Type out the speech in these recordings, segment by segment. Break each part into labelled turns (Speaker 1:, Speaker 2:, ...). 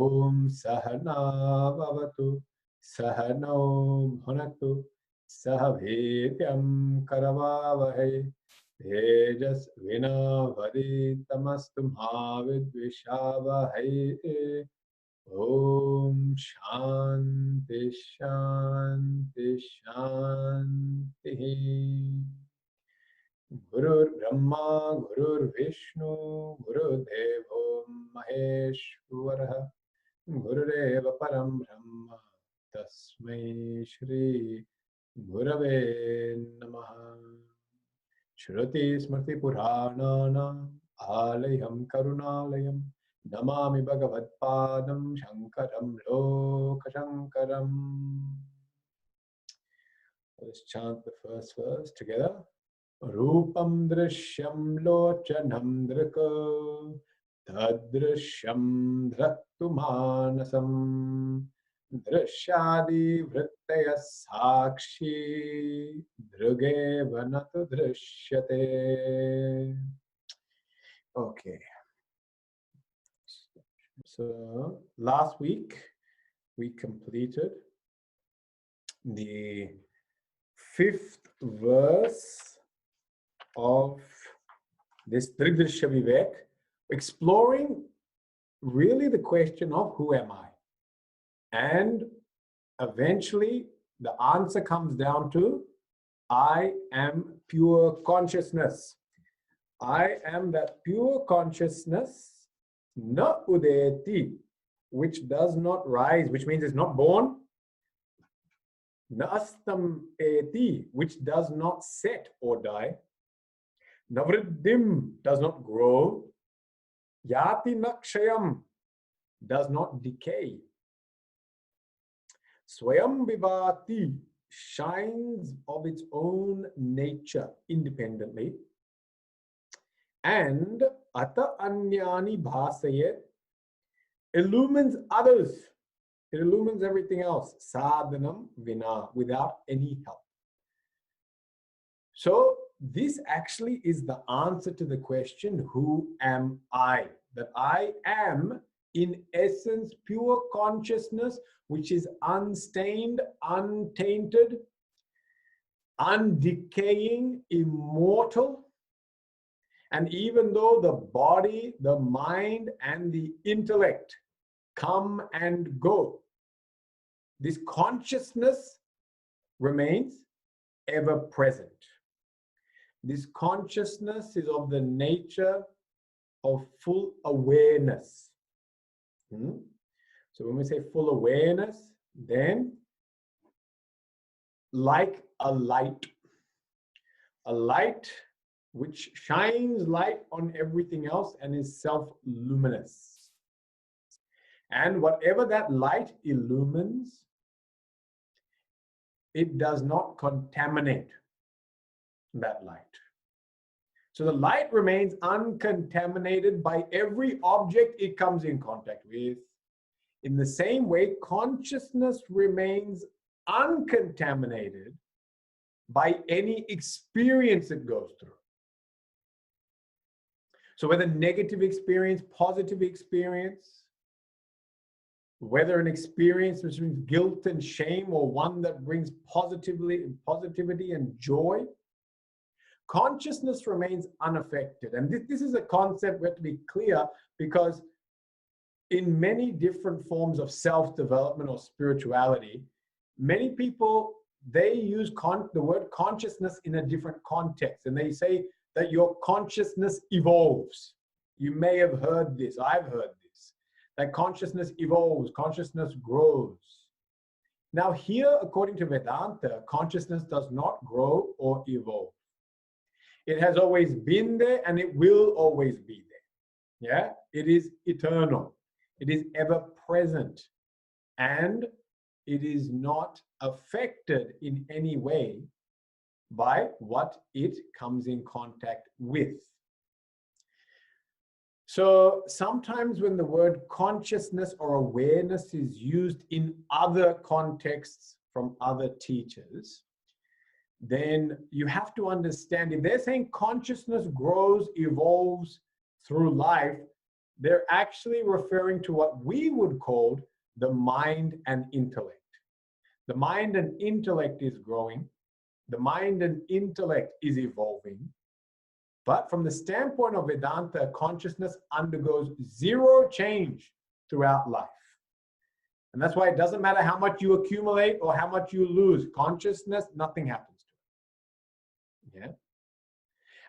Speaker 1: Om Sahana Vavatu Sahano Bhunaktu Sahavetyam Karavavahe Tejas Vinavaditamastu Bhavidvishavahe. Om Shanti Shanti Shanti. Gurur Brahma Gurur Vishnu Guru Devo Maheshwara Gurudeva Param Brahma Tasmai Shri Gurave Namaha. Shruti Smrti Purananam Alayam Karunalayam Namami Bhagavatpadam Shankaram Lokashankaram. Let's chant the first verse together. Rupam Drishyam Lochanam Drika Tadrishyam Dhraktumanasam Drishyadi Vrittaya Sakshi Drugeva Natu Drishyate. Okay. So last week we completed the 5th verse of this Drig-Drishya Viveka, exploring really the question of who am I? And eventually the answer comes down to I am pure consciousness. I am that pure consciousness, na udeti, which does not rise, which means it's not born. Na astam eti, which does not set or die. Navriddhim, does not grow. Yati nakshayam, does not decay. Swayam vivati, shines of its own nature independently. And ata anyani bhasayet, illumines others. It illumines everything else. Sadhanam vina, without any help. So this actually is the answer to the question, who am I? That I am, in essence, pure consciousness, which is unstained, untainted, undecaying, immortal. And even though the body, the mind, and the intellect come and go, this consciousness remains ever present. This consciousness is of the nature of full awareness. So when we say full awareness, then like a light which shines light on everything else and is self-luminous. And whatever that light illumines, it does not contaminate that light. So the light remains uncontaminated by every object it comes in contact with. In the same way, consciousness remains uncontaminated by any experience it goes through. So whether negative experience, positive experience, whether an experience which brings guilt and shame or one that brings positivity and joy, consciousness remains unaffected. And this is a concept we have to be clear, because in many different forms of self-development or spirituality, many people, they use the word consciousness in a different context. And they say that your consciousness evolves. You may have heard this, I've heard this, that consciousness evolves, consciousness grows. Now here, according to Vedanta, consciousness does not grow or evolve. It has always been there and it will always be there. Yeah, it is eternal. It is ever present, and it is not affected in any way by what it comes in contact with. So sometimes when the word consciousness or awareness is used in other contexts from other teachers, then you have to understand, if they're saying consciousness grows, evolves through life, they're actually referring to what we would call the mind and intellect. The mind and intellect is growing. The mind and intellect is evolving. But from the standpoint of Vedanta, consciousness undergoes zero change throughout life. And that's why it doesn't matter how much you accumulate or how much you lose. Consciousness, nothing happens to it. Yeah?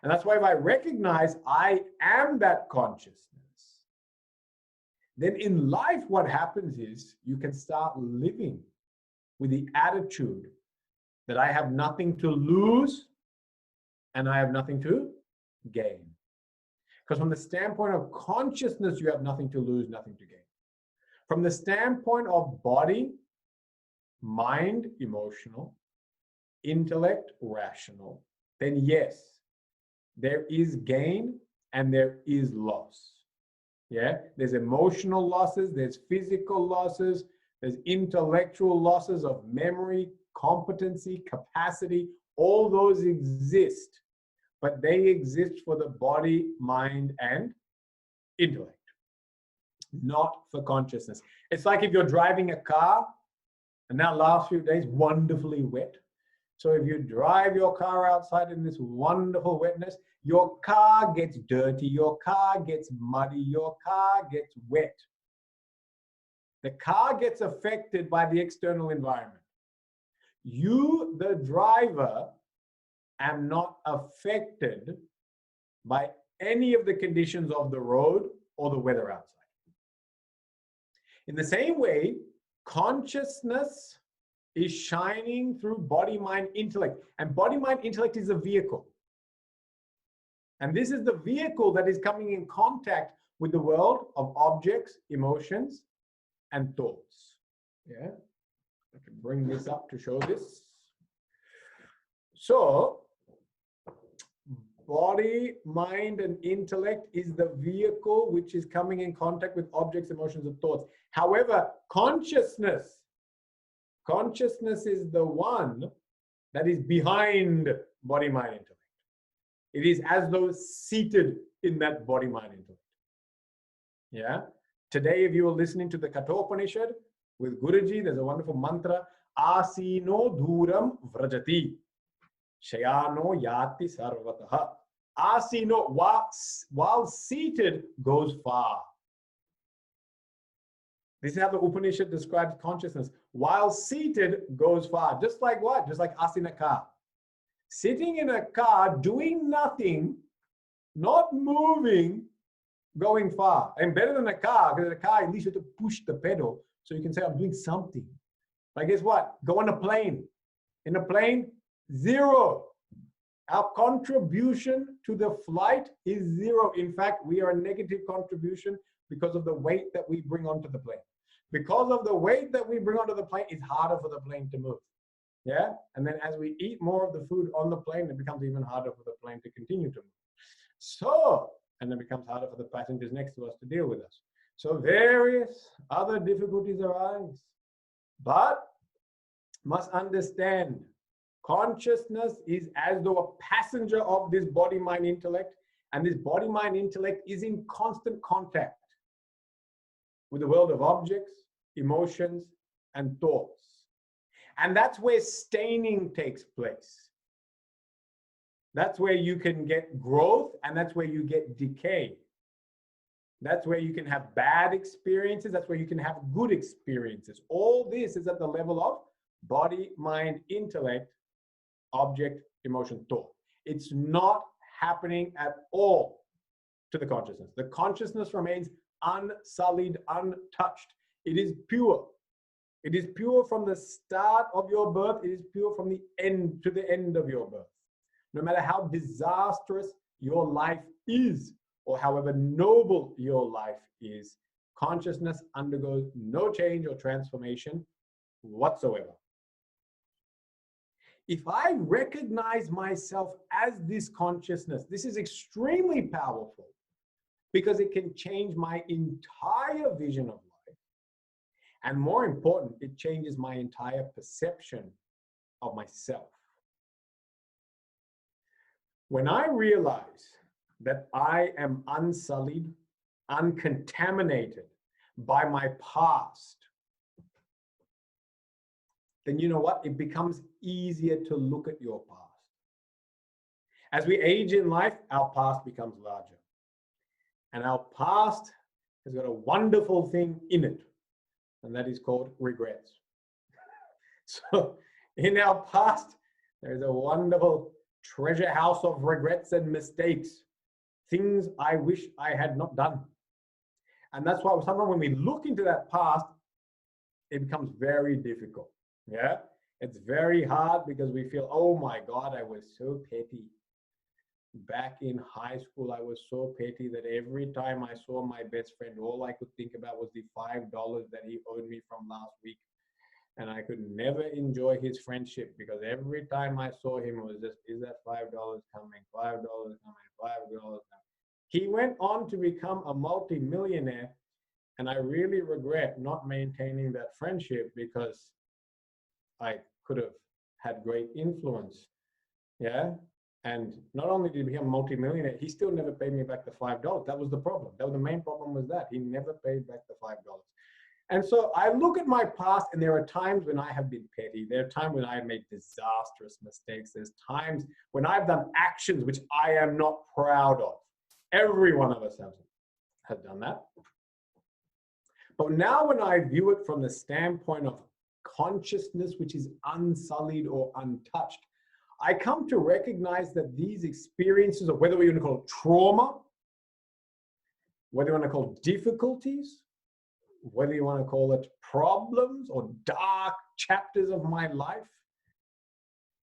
Speaker 1: And that's why if I recognize I am that consciousness, then in life what happens is you can start living with the attitude that I have nothing to lose and I have nothing to gain. Because from the standpoint of consciousness, you have nothing to lose, nothing to gain. From the standpoint of body, mind, emotional, intellect, rational, then yes, there is gain and there is loss. Yeah, there's emotional losses, there's physical losses, there's intellectual losses of memory, competency, capacity. All those exist, but they exist for the body, mind, and intellect, not for consciousness. It's like if you're driving a car, and now last few days, wonderfully wet. So if you drive your car outside in this wonderful wetness, your car gets dirty, your car gets muddy, your car gets wet. The car gets affected by the external environment. You, the driver, am not affected by any of the conditions of the road or the weather outside. In the same way, consciousness is shining through body, mind, intellect. And body, mind, intellect is a vehicle. And this is the vehicle that is coming in contact with the world of objects, emotions, and thoughts. Yeah, I can bring this up to show this. So, body, mind, and intellect is the vehicle which is coming in contact with objects, emotions, and thoughts. However, consciousness is the one that is behind body, mind, intellect. It is as though seated in that body, mind, intellect. Yeah. Today, if you were listening to the Kathopanishad with Guruji, there's a wonderful mantra, Asino Dhuram Vrajati, Shayano Yati Sarvataha. Asino, while seated, goes far. This is how the Upanishad describes consciousness. While seated, goes far. Just like what? Just like us in a car. Sitting in a car, doing nothing, not moving, going far. And better than a car, because in a car, at least you have to push the pedal so you can say, I'm doing something. But guess what? Go on a plane. In a plane, zero. Our contribution to the flight is zero. In fact, we are a negative contribution because of the weight that we bring onto the plane. Because of the weight that we bring onto the plane, it's harder for the plane to move. Yeah? And then as we eat more of the food on the plane, it becomes even harder for the plane to continue to move. So, and then it becomes harder for the passengers next to us to deal with us. So various other difficulties arise. But must understand, consciousness is as though a passenger of this body, mind, intellect, and this body, mind, intellect is in constant contact with the world of objects, emotions, and thoughts. And that's where staining takes place. That's where you can get growth, and that's where you get decay. That's where you can have bad experiences. That's where you can have good experiences. All this is at the level of body, mind, intellect, object, emotion, thought. It's not happening at all to the consciousness. The consciousness remains unsullied, untouched. It is pure. It is pure from the start of your birth. It is pure from the end to the end of your birth. No matter how disastrous your life is, or however noble your life is, consciousness undergoes no change or transformation whatsoever. If I recognize myself as this consciousness, this is extremely powerful because it can change my entire vision of life. And more important, it changes my entire perception of myself. When I realize that I am unsullied, uncontaminated by my past, then you know what? It becomes easier to look at your past. As we age in life, our past becomes larger. And our past has got a wonderful thing in it, and that is called regrets. So in our past, there is a wonderful treasure house of regrets and mistakes, things I wish I had not done. And that's why sometimes when we look into that past, it becomes very difficult. Yeah, it's very hard because we feel, oh my God, I was so petty. Back in high school, I was so petty that every time I saw my best friend, all I could think about was the $5 that he owed me from last week. And I could never enjoy his friendship because every time I saw him, it was just, is that $5 coming? $5 coming? $5 coming? He went on to become a multi-millionaire, and I really regret not maintaining that friendship because I could have had great influence. Yeah. And not only did he become a multi-millionaire, he still never paid me back the $5. That was the problem. That was the main problem, was that he never paid back the $5. And so I look at my past, and there are times when I have been petty. There are times when I have made disastrous mistakes. There's times when I've done actions which I am not proud of. Every one of us has done that. But now when I view it from the standpoint of consciousness, which is unsullied or untouched, I come to recognize that these experiences, or whether we want to call it trauma, whether you want to call it difficulties, whether you want to call it problems or dark chapters of my life,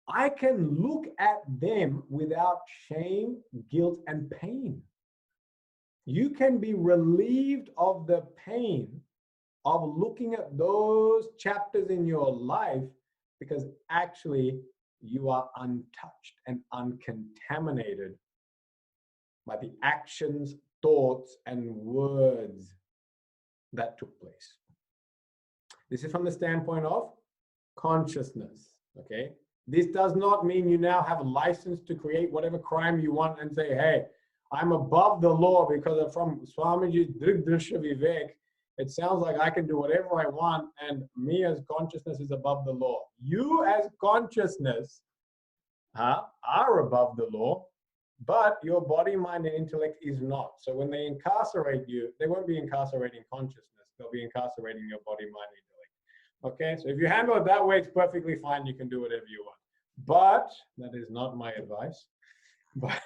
Speaker 1: I can look at them without shame, guilt, and pain. You can be relieved of the pain of looking at those chapters in your life because actually you are untouched and uncontaminated by the actions, thoughts, and words that took place. This is from the standpoint of consciousness, okay? This does not mean you now have a license to create whatever crime you want and say, hey, I'm above the law because from Swamiji's Drig-Drishya Viveka, it sounds like I can do whatever I want and me as consciousness is above the law. You as consciousness are above the law, but your body, mind, and intellect is not. So when they incarcerate you, they won't be incarcerating consciousness. They'll be incarcerating your body, mind, and intellect. Okay, so if you handle it that way, it's perfectly fine. You can do whatever you want. But that is not my advice. But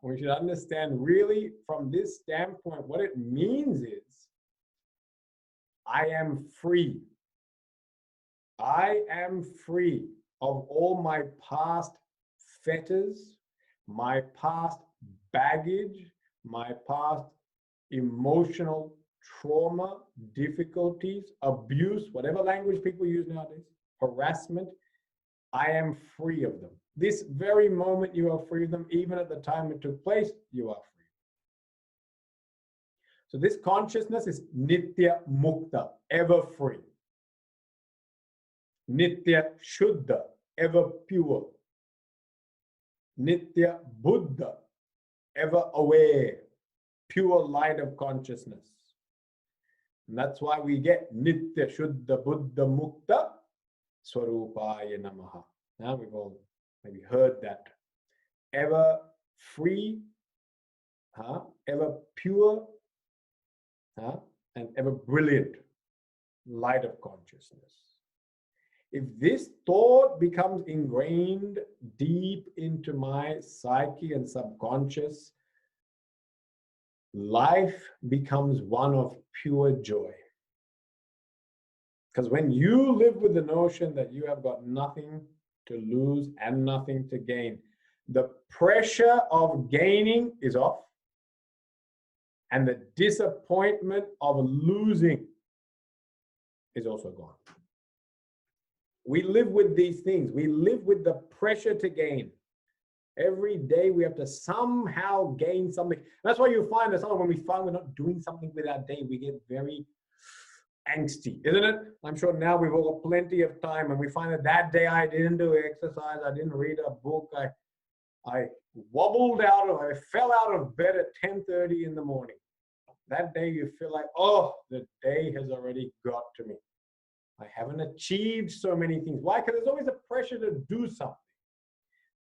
Speaker 1: we should understand really from this standpoint, what it means is I am free. I am free of all my past fetters, my past baggage, my past emotional trauma, difficulties, abuse, whatever language people use nowadays, harassment. I am free of them. This very moment you are free of them, even at the time it took place, you are free. So this consciousness is Nitya Mukta, ever free. Nitya Shuddha, ever pure. Nitya Buddha, ever aware, pure light of consciousness. And that's why we get Nitya Shuddha Buddha Mukta Swarupaya Namaha. Now we've all maybe heard that. Ever free, ever pure, and ever brilliant light of consciousness. If this thought becomes ingrained deep into my psyche and subconscious, life becomes one of pure joy. Because when you live with the notion that you have got nothing to lose and nothing to gain, the pressure of gaining is off, and the disappointment of losing is also gone. We live with these things. We live with the pressure to gain. Every day we have to somehow gain something. That's why you find that when we find we're not doing something with our day, we get very angsty, isn't it? I'm sure now we've all got plenty of time and we find that day I didn't do exercise, I didn't read a book, I I fell out of bed at 10:30 in the morning. That day you feel like, oh, the day has already got to me. I haven't achieved so many things. Why? Because there's always a pressure to do something.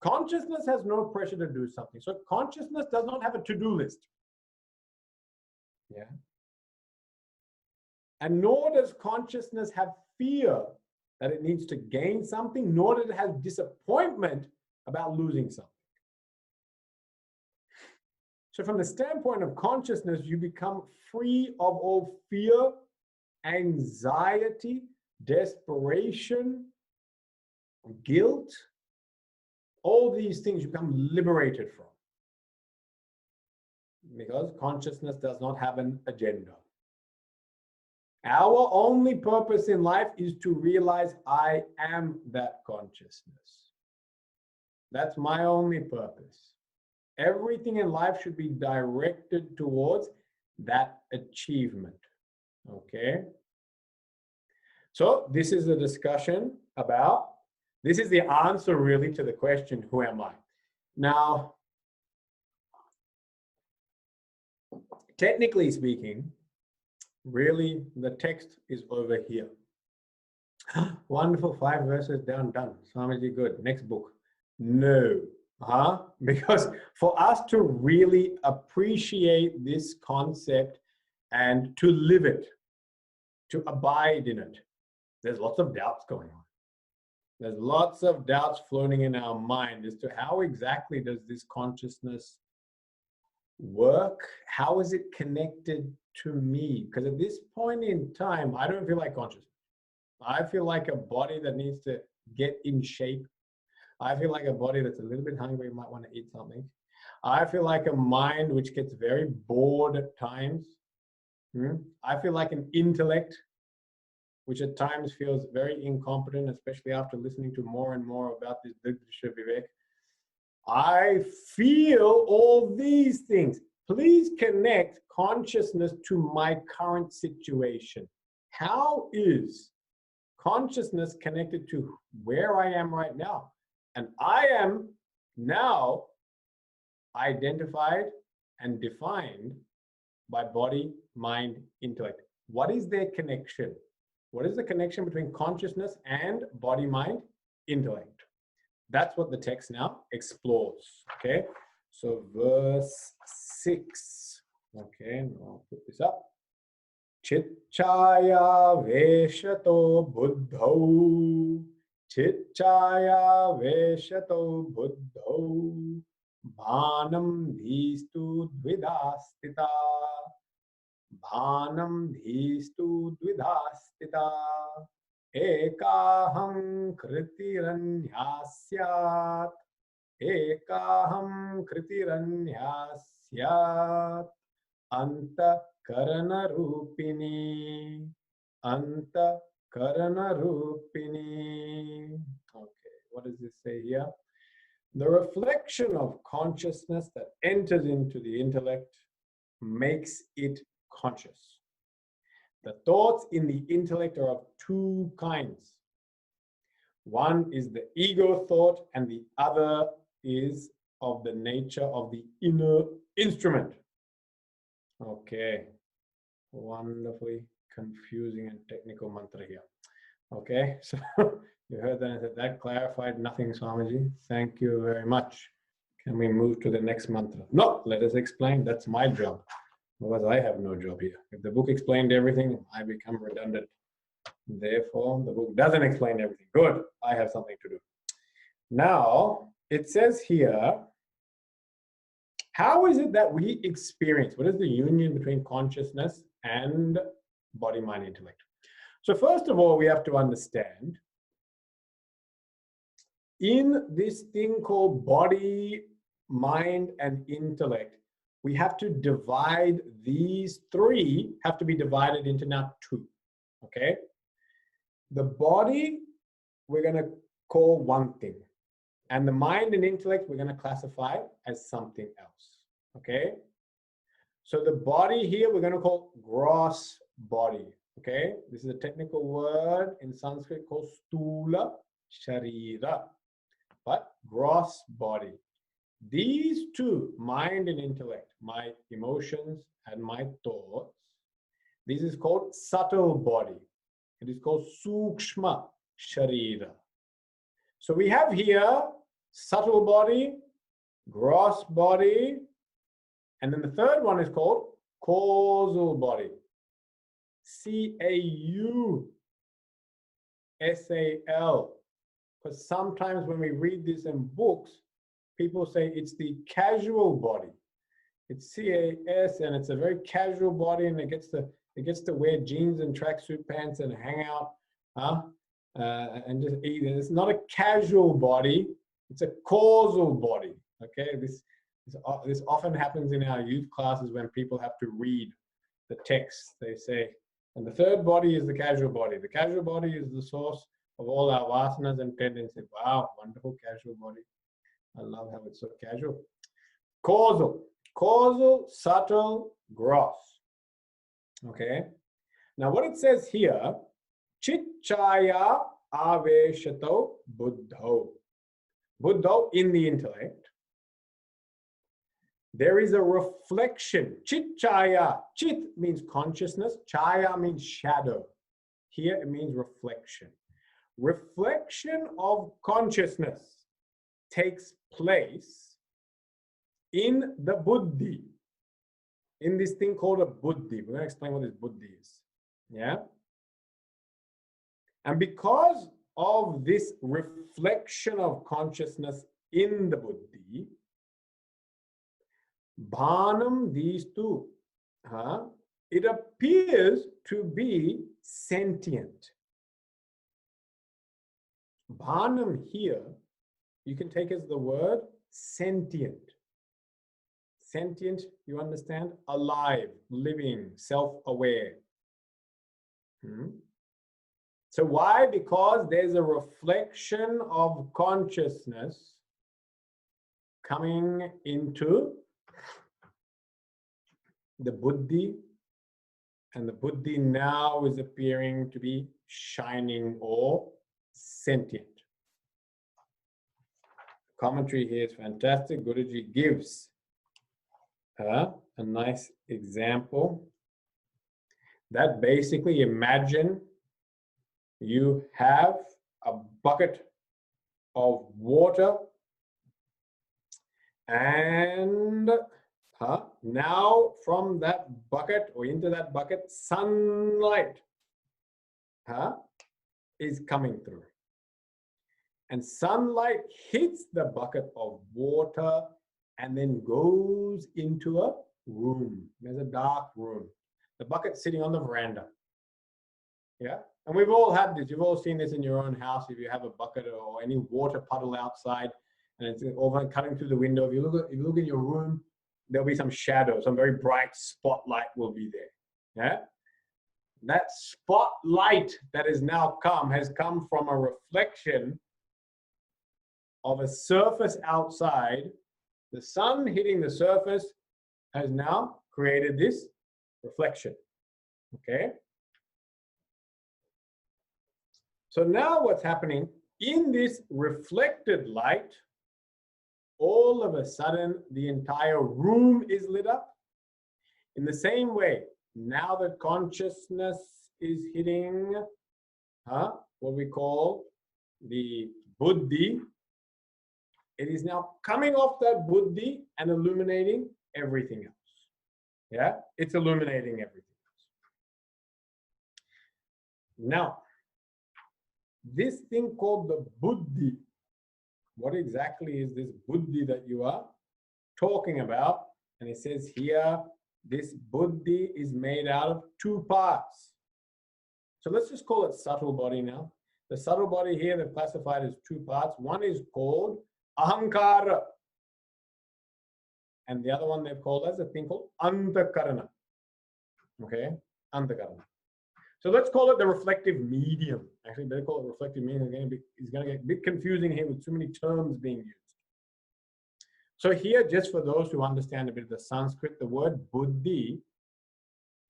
Speaker 1: Consciousness has no pressure to do something. So consciousness does not have a to-do list. Yeah. And nor does consciousness have fear that it needs to gain something, nor does it have disappointment about losing something. So from the standpoint of consciousness, you become free of all fear, anxiety, desperation, guilt. All these things you become liberated from. Because consciousness does not have an agenda. Our only purpose in life is to realize I am that consciousness. That's my only purpose. Everything in life should be directed towards that achievement. Okay? So this is a discussion about, this is the answer really to the question, who am I? Now, technically speaking, really the text is over here. Wonderful, 5 verses down, done. Swamiji, good. Next book. No. Because for us to really appreciate this concept and to live it, to abide in it, there's lots of doubts going on. There's lots of doubts floating in our mind as to how exactly does this consciousness work? How is it connected to me? Because at this point in time, I don't feel like consciousness. I feel like a body that needs to get in shape. I feel like a body that's a little bit hungry, might want to eat something. I feel like a mind which gets very bored at times. I feel like an intellect which at times feels very incompetent, especially after listening to more and more about this Drig-Drishya Viveka. I feel all these things. Please connect consciousness to my current situation. How is consciousness connected to where I am right now? And I am now identified and defined by body, mind, intellect. What is their connection? What is the connection between consciousness and body, mind, intellect? That's what the text now explores. Okay, so verse 6. Okay, I'll put this up. Chitchaya veshato buddho. Chitchaya veshato buddho. Bhanam dhistu dvidastita. Bhanam dhistu dvidastita. Ekaham kritiranyaasyat. Ekaham kritiranyaasyat. Anta karana rupini. Anta karana rupini. Okay, what does this say here? The reflection of consciousness that enters into the intellect makes it conscious. The thoughts in the intellect are of 2 kinds. One is the ego thought, and the other is of the nature of the inner instrument. Okay, wonderfully confusing and technical mantra here. Okay, so you heard that, and said that clarified nothing, Swamiji. Thank you very much. Can we move to the next mantra? No, let us explain. That's my job. Otherwise, I have no job here. If the book explained everything, I become redundant. Therefore, the book doesn't explain everything. Good, I have something to do. Now, it says here, how is it that we experience? What is the union between consciousness and body, mind, intellect? So first of all, we have to understand, in this thing called body, mind, and intellect, we have to divide these 3, have to be divided into now 2, okay? The body, we're gonna call one thing. And the mind and intellect, we're gonna classify as something else, okay? So the body here, we're gonna call gross body, okay? This is a technical word in Sanskrit called stula sharira, but gross body. These two, mind and intellect, my emotions and my thoughts, this is called subtle body. It is called Sukshma Sharira. So we have here subtle body, gross body, and then the third one is called causal body. C-A-U-S-A-L. Because sometimes when we read this in books, people say it's the casual body. It's C-A-S, and it's a very casual body, and it gets to wear jeans and tracksuit pants and hang out, and just eat. It's not a casual body; it's a causal body. Okay, this often happens in our youth classes when people have to read the text. They say, and the third body is the casual body. The casual body is the source of all our vasanas and tendencies. Wow, wonderful casual body. I love how it's so casual. Causal, subtle, gross. Okay. Now what it says here, Chitchaya aveshato buddho. Buddho in the intellect. There is a reflection. Chitchaya. Chit means consciousness. Chaya means shadow. Here it means reflection. Reflection of consciousness takes place in the buddhi, in this thing called a buddhi. We're going to explain what this buddhi is. Yeah? And because of this reflection of consciousness in the buddhi, bhanam, these two, it appears to be sentient. Bhanam here, you can take as the word sentient. Sentient, you understand? Alive, living, self-aware. So why? Because there's a reflection of consciousness coming into the buddhi, and the buddhi now is appearing to be shining or sentient. Commentary here is fantastic. Guruji gives a nice example that basically, imagine you have a bucket of water, and now from that bucket or into that bucket, sunlight is coming through. And sunlight hits the bucket of water and then goes into a room. There's a dark room. The bucket's sitting on the veranda. Yeah? And we've all had this. You've all seen this in your own house. If you have a bucket or any water puddle outside and it's over cutting through the window, if you look in your room, there'll be some shadow, some very bright spotlight will be there. Yeah? That spotlight that has now has come from a reflection of a surface outside. The sun hitting the surface has now created this reflection. Okay? So now what's happening, in this reflected light, all of a sudden the entire room is lit up. In the same way, now that consciousness is hitting what we call the buddhi, it is now coming off that buddhi and illuminating everything else. Yeah, it's illuminating everything else. Now, this thing called the buddhi, what exactly is this buddhi that you are talking about? And it says here, this buddhi is made out of two parts. So let's just call it subtle body now. The subtle body here, they've classified as two parts. One is called ahankara, and the other one they've called as a thing called antakarana. Okay, antakarana. So let's call it the reflective medium. Actually, better call it reflective medium. It's going to get a bit confusing here with too many terms being used. So here, just for those who understand a bit of the Sanskrit, the word buddhi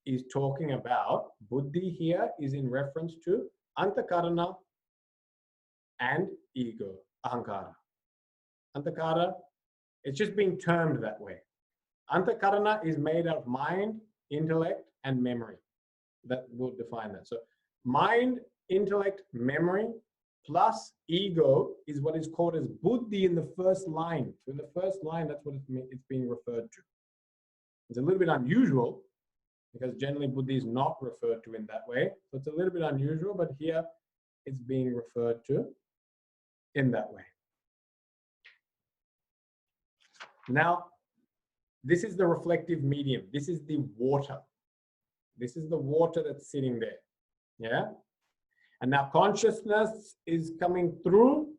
Speaker 1: is talking about, buddhi here is in reference to antakarana and ego, ahankara. Antakara It's just being termed that way. Antakarana is made out of mind, intellect, and memory. That will define that. So mind, intellect, memory, plus ego is what is called as buddhi in the first line. So in the first line, that's what it's being referred to. It's a little bit unusual because generally buddhi is not referred to in that way. So it's a little bit unusual, but here it's being referred to in that way. Now, this is the reflective medium. This is the water. This is the water that's sitting there. Yeah? And now consciousness is coming through,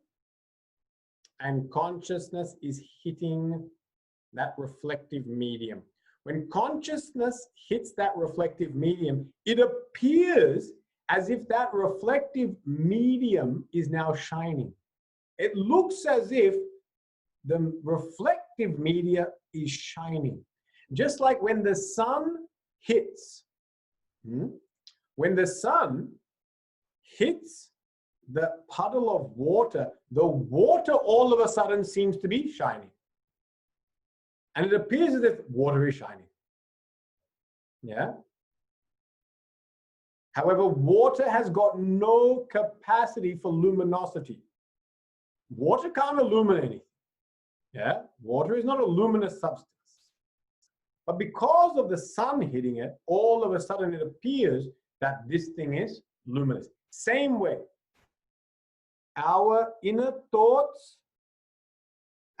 Speaker 1: and consciousness is hitting that reflective medium. When consciousness hits that reflective medium, it appears as if that reflective medium is now shining. It looks as if the reflective media is shining. Just like when the sun hits, when the sun hits the puddle of water, the water all of a sudden seems to be shining. And it appears as if water is shining. Yeah? However, water has got no capacity for luminosity. Water can't illuminate anything. Yeah? Water is not a luminous substance. But because of the sun hitting it, all of a sudden it appears that this thing is luminous. Same way, our inner thoughts,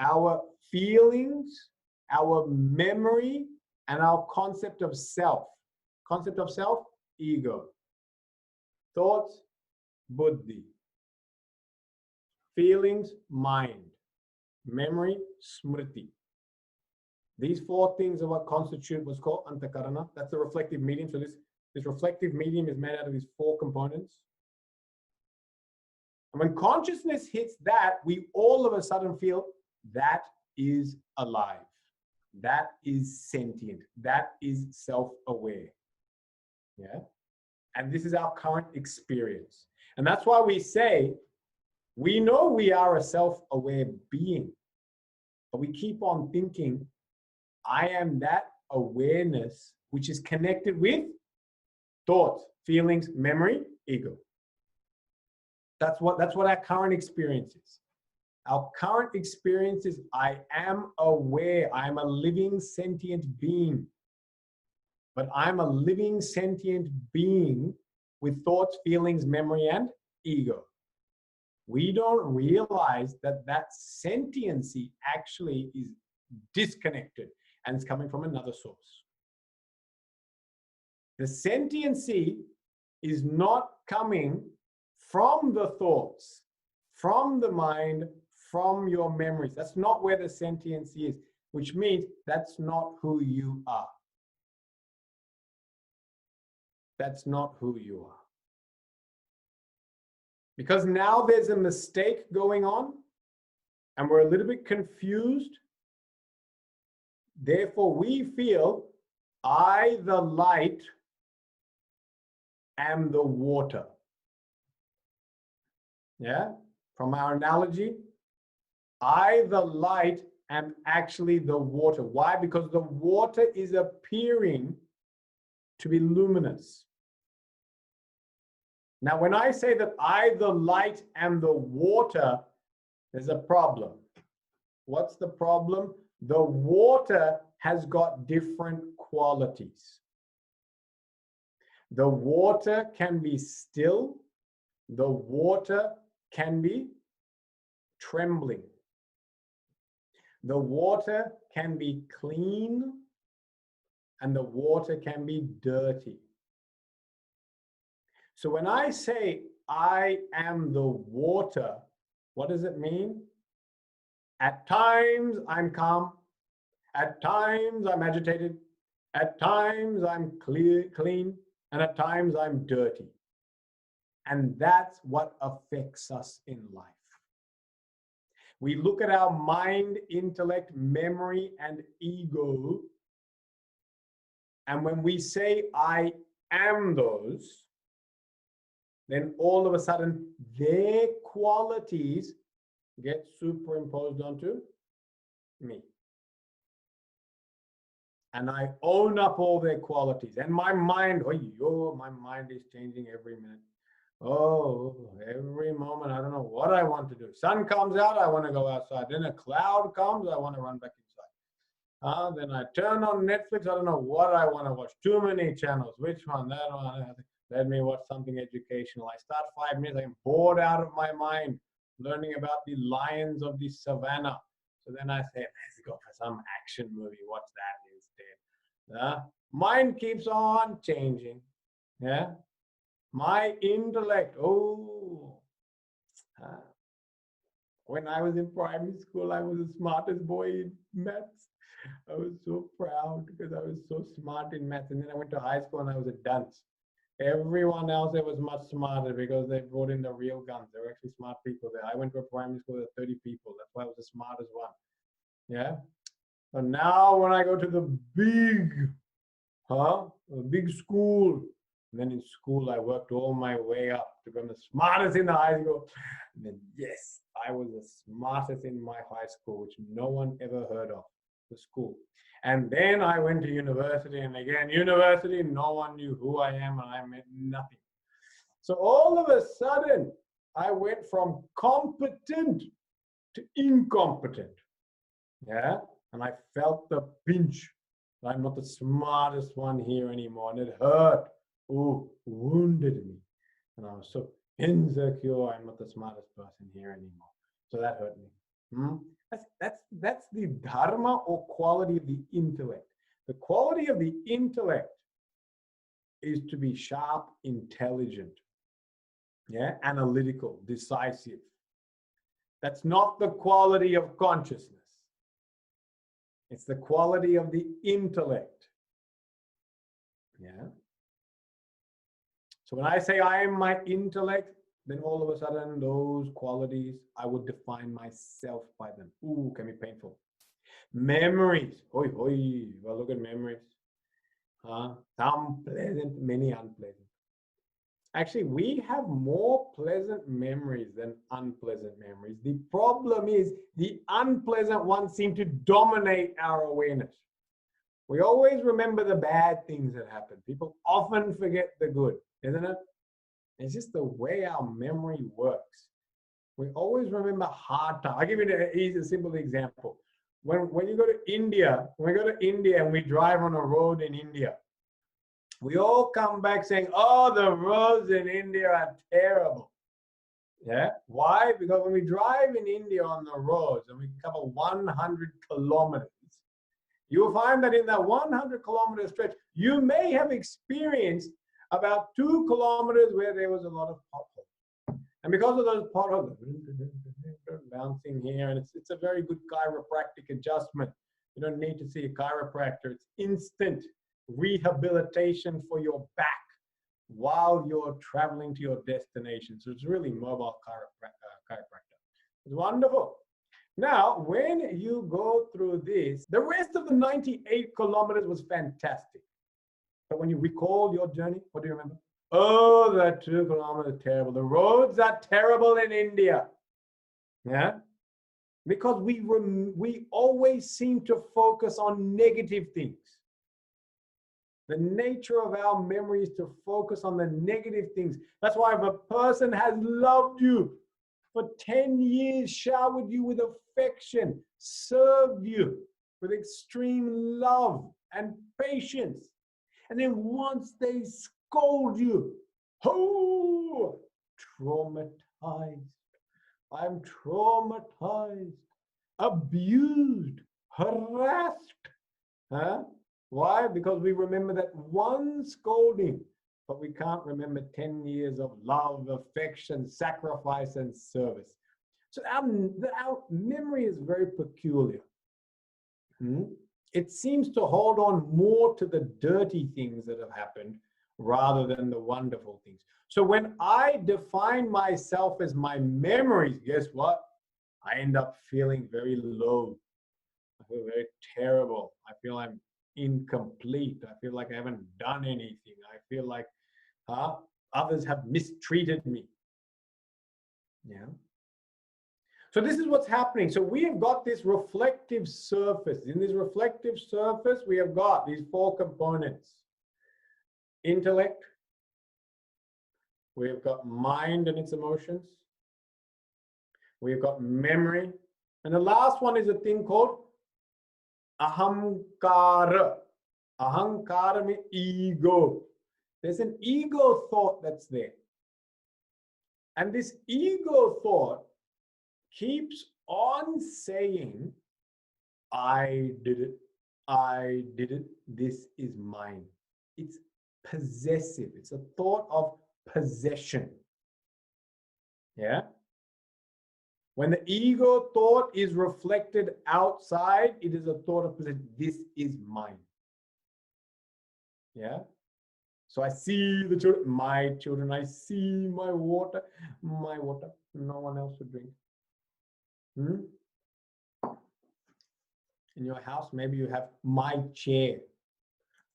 Speaker 1: our feelings, our memory, and our concept of self. Concept of self, ego. Thoughts, buddhi. Feelings, mind. Memory, smriti. These four things are what constitute what's called antakarana. That's the reflective medium. So this reflective medium is made out of these four components. And when consciousness hits that, we all of a sudden feel that is alive. That is sentient. That is self-aware. Yeah? And this is our current experience. And that's why we say, we know we are a self-aware being, but we keep on thinking, I am that awareness which is connected with thoughts, feelings, memory, ego. That's what our current experience is. Our current experience is I am aware. I am a living sentient being. But I'm a living sentient being with thoughts, feelings, memory, and ego. We don't realize that that sentiency actually is disconnected and it's coming from another source. The sentiency is not coming from the thoughts, from the mind, from your memories. That's not where the sentiency is, which means that's not who you are. That's not who you are. Because now there's a mistake going on and we're a little bit confused. Therefore, we feel I, the light, am the water. Yeah? From our analogy, I, the light, am actually the water. Why? Because the water is appearing to be luminous. Now, when I say that I, the light, am the water, there's a problem. What's the problem? The water has got different qualities. The water can be still. The water can be trembling. The water can be clean, and the water can be dirty. So when I say I am the water, what does it mean? At times I'm calm. At times I'm agitated. At times I'm clean. And at times I'm dirty. And that's what affects us in life. We look at our mind, intellect, memory, and ego. And when we say I am those, then all of a sudden their qualities get superimposed onto me. and I own up all their qualities. And my mind, oh, yo, my mind is changing every minute. Oh, every moment, I don't know what I want to do. Sun comes out, I want to go outside. Then a cloud comes, I want to run back inside. Then I turn on Netflix, I don't know what I want to watch. Too many channels. Which one? That one. Let me watch something educational. I start 5 minutes, I'm bored out of my mind, learning about the lions of the savannah. So then I say, let's go for some action movie. Watch that instead. Mind keeps on changing. Yeah. My intellect. Oh. When I was in primary school, I was the smartest boy in maths. I was so proud because I was so smart in maths. And then I went to high school and I was a dunce. Everyone else there was much smarter because they brought in the real guns. There were actually smart people there. I went to a primary school with 30 people. That's why I was the smartest one. Yeah. So now when I go to the big school, and then in school I worked all my way up to become the smartest in the high school. And then yes, I was the smartest in my high school, which no one ever heard of, the school. And then I went to university, and again, university, no one knew who I am, and I meant nothing. So all of a sudden, I went from competent to incompetent. Yeah, and I felt the pinch. I'm not the smartest one here anymore, and it hurt. Oh, wounded me. And I was so insecure. I'm not the smartest person here anymore. So that hurt me. That's the dharma or quality of the intellect. The quality of the intellect is to be sharp, intelligent, yeah, analytical, decisive. That's not the quality of consciousness. It's the quality of the intellect. Yeah. So when I say I am my intellect, then all of a sudden those qualities, I would define myself by them. Ooh, can be painful. Memories. Oi, oi. Well, look at memories. Some pleasant, many unpleasant. Actually, we have more pleasant memories than unpleasant memories. The problem is the unpleasant ones seem to dominate our awareness. We always remember the bad things that happen. People often forget the good, isn't it? It's just the way our memory works. We always remember hard times. I'll give you a simple example. When you go to India, when we go to India and we drive on a road in India, we all come back saying, oh, the roads in India are terrible. Yeah. Why? Because when we drive in India on the roads and we cover 100 kilometers, you will find that in that 100-kilometer stretch, you may have experienced about 2 kilometers where there was a lot of potholes. And because of those potholes, bouncing here, and it's a very good chiropractic adjustment. You don't need to see a chiropractor. It's instant rehabilitation for your back while you're traveling to your destination. So it's really mobile chiropractor. It's wonderful. Now, when you go through this, the rest of the 98 kilometers was fantastic. But when you recall your journey, what do you remember? Oh, that 2 kilometers is terrible. The roads are terrible in India. Yeah? Because we always seem to focus on negative things. The nature of our memory is to focus on the negative things. That's why if a person has loved you for 10 years, showered you with affection, served you with extreme love and patience, and then once they scold you, oh, traumatized. I'm traumatized, abused, harassed. Huh? Why? Because we remember that one scolding, but we can't remember 10 years of love, affection, sacrifice, and service. So our memory is very peculiar. It seems to hold on more to the dirty things that have happened rather than the wonderful things. So when I define myself as my memories, guess what? I end up feeling very low. I feel very terrible. I feel I'm incomplete. I feel like I haven't done anything. I feel like others have mistreated me. Yeah. So this is what's happening. So we have got this reflective surface. In this reflective surface, we have got these four components. Intellect. We've got mind and its emotions. We've got memory. And the last one is a thing called ahamkara. Ahankara means ego. There's an ego thought that's there. And this ego thought keeps on saying, I did it, this is mine. It's possessive. It's a thought of possession. Yeah? When the ego thought is reflected outside, it is a thought of possession. This is mine. Yeah? So I see the children, my children, I see my water, no one else would drink. In your house, maybe you have my chair.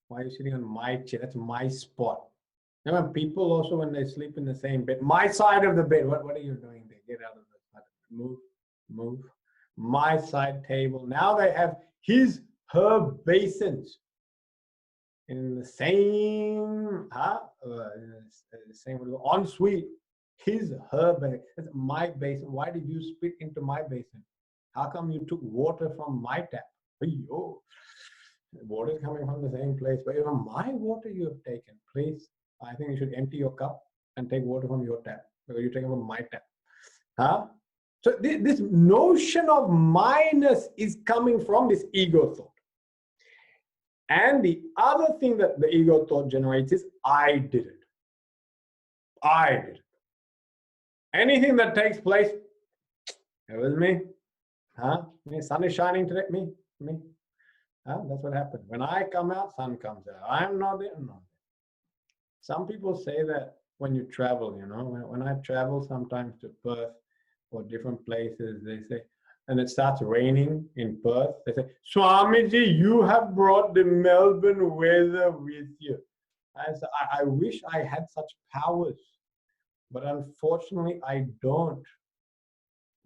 Speaker 1: Why are you sitting on my chair? That's my spot. And when people also, when they sleep in the same bed, my side of the bed, what are you doing there? Get out of the side. Move. My side table. Now they have his, her basins in the same, ensuite. His, her basin. That's my basin. Why did you spit into my basin? How come you took water from my tap? Oh, water is coming from the same place, but even my water you have taken. Please, I think you should empty your cup and take water from your tap, because you take it from my tap. So this notion of minus is coming from this ego thought. And the other thing that the ego thought generates is, I did it. I did it. Anything that takes place, it was me. The sun is shining today, me. That's what happened. When I come out, sun comes out. I'm not there, I'm not there. Some people say that when you travel, when I travel sometimes to Perth or different places, they say, and it starts raining in Perth, they say, Swamiji, you have brought the Melbourne weather with you. I wish I had such powers, but unfortunately I don't.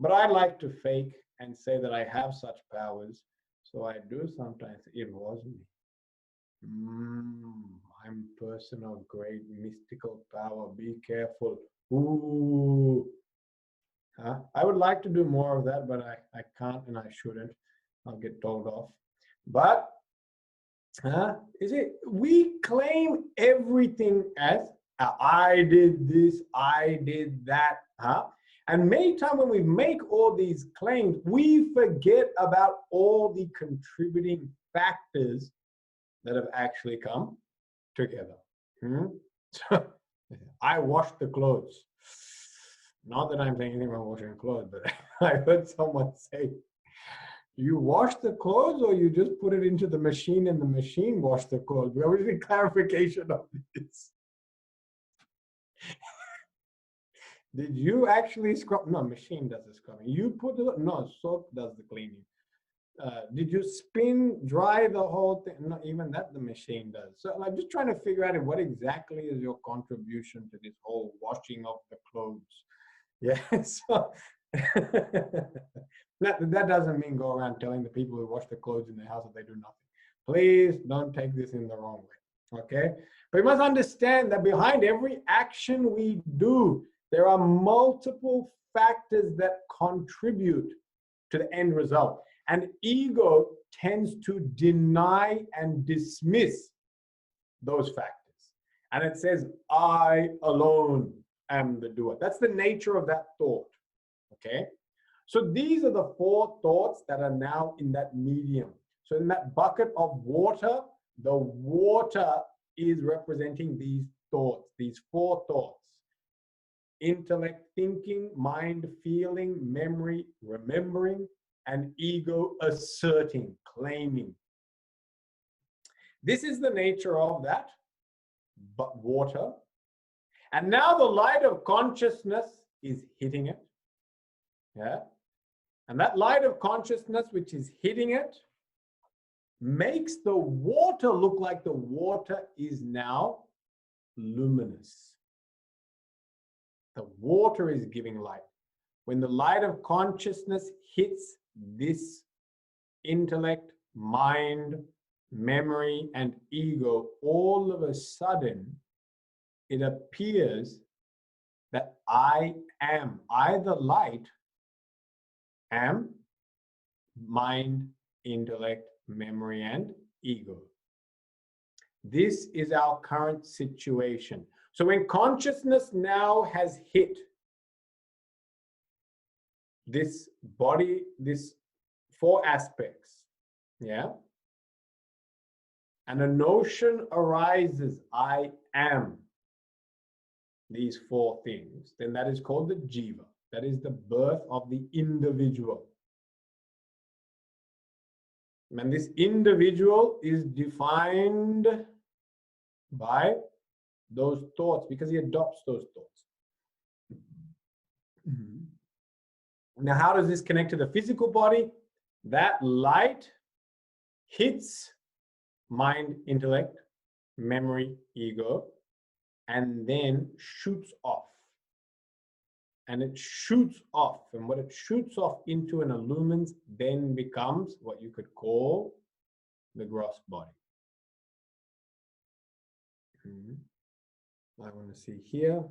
Speaker 1: But I like to fake and say that I have such powers. So I do sometimes. It was me. I'm a person of great mystical power. Be careful. Ooh. I would like to do more of that, but I can't and I shouldn't. I'll get told off. But we claim everything as I did this, I did that. And many times when we make all these claims, we forget about all the contributing factors that have actually come together. So, I washed the clothes. Not that I'm saying anything about washing clothes, but I heard someone say, you wash the clothes or you just put it into the machine and the machine washed the clothes? We already need clarification of this. Did you actually scrub? No, machine does the scrubbing. You put the, no, soap does the cleaning. Did you spin, dry the whole thing? Not even that the machine does. So I'm just trying to figure out what exactly is your contribution to this whole washing of the clothes. Yeah, so that doesn't mean go around telling the people who wash the clothes in their house that they do nothing. Please don't take this in the wrong way, okay? But you must understand that behind every action we do, there are multiple factors that contribute to the end result. And ego tends to deny and dismiss those factors. And it says, I alone am the doer. That's the nature of that thought, okay? So these are the four thoughts that are now in that medium. So in that bucket of water, the water is representing these thoughts, these four thoughts. Intellect, thinking, mind, feeling, memory, remembering, and ego, asserting, claiming. This is the nature of that water. And now the light of consciousness is hitting it. Yeah. And that light of consciousness, which is hitting it, makes the water look like the water is now luminous. The water is giving light. when the light of consciousness hits this intellect, mind, memory, and ego, all of a sudden, it appears that I the light, am mind, intellect, memory, and ego. This is our current situation. So when consciousness now has hit this body, this four aspects, yeah, and a notion arises, I am these four things, then that is called the jiva. That is the birth of the individual. And this individual is defined by those thoughts because he adopts those thoughts. Now, how does this connect to the physical body? That light hits mind, intellect, memory, ego, and then shoots off. And it shoots off. And what it shoots off into and illumines then becomes what you could call the gross body. I want to see here.